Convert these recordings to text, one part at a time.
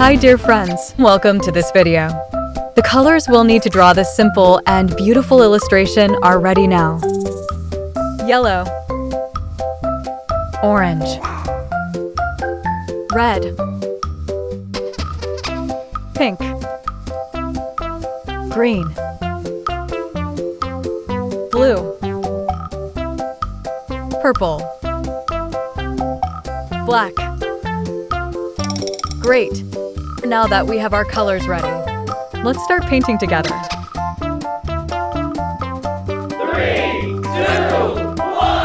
Hi dear friends, welcome to this video. The colors we'll need to draw this simple and beautiful illustration are ready now. Yellow, orange, red, pink, green, blue, purple, black. Great! Now that we have our colors ready, let's start painting together. 3, 2, 1!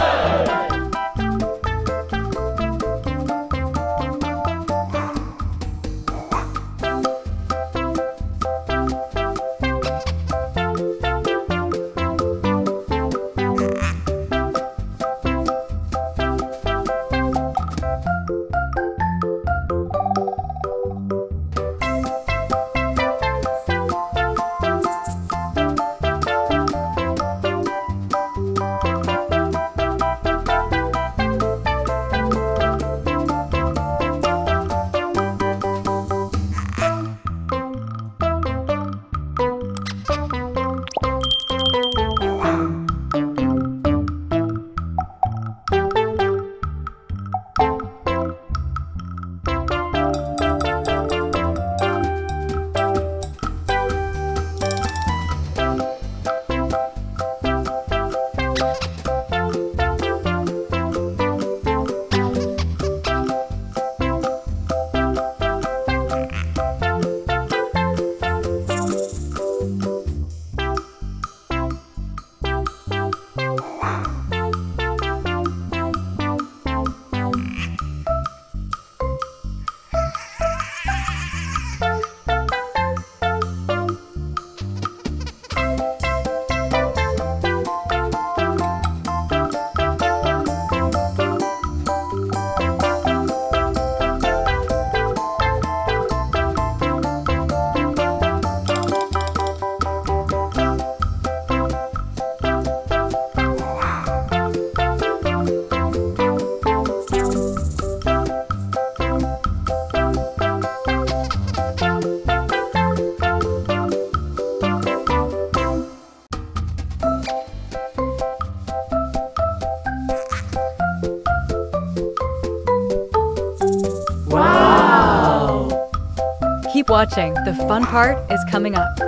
Wow! Keep watching, the fun part is coming up.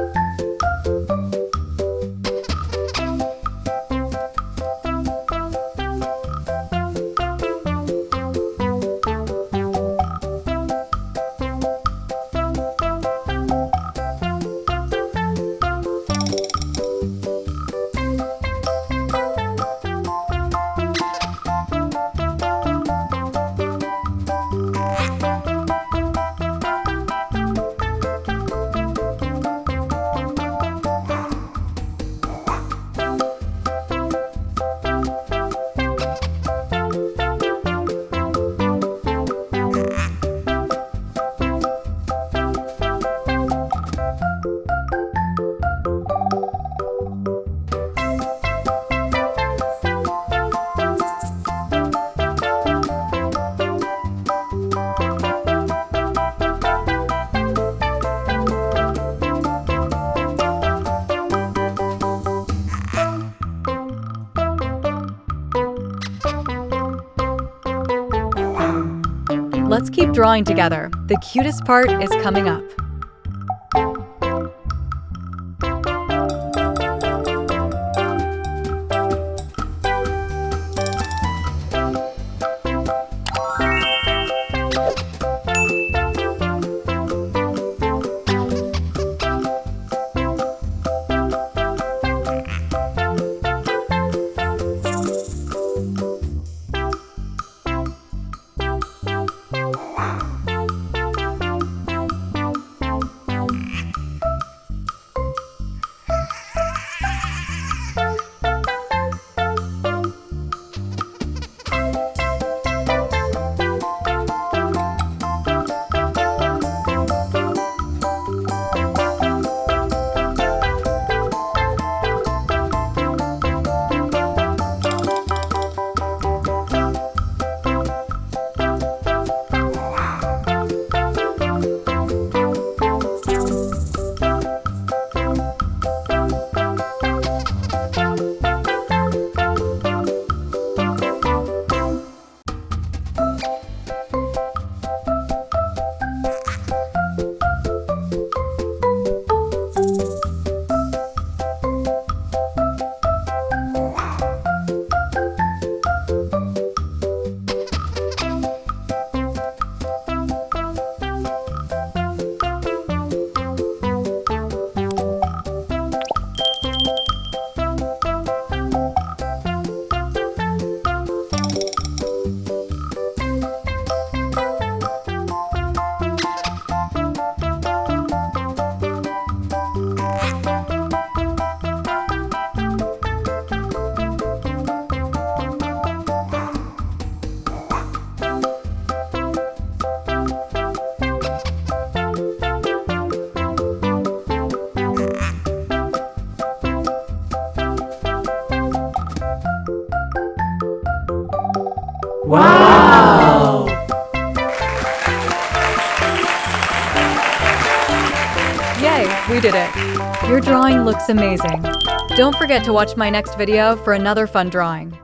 Let's keep drawing together. The cutest part is coming up. Wow! Yay, we did it! Your drawing looks amazing. Don't forget to watch my next video for another fun drawing.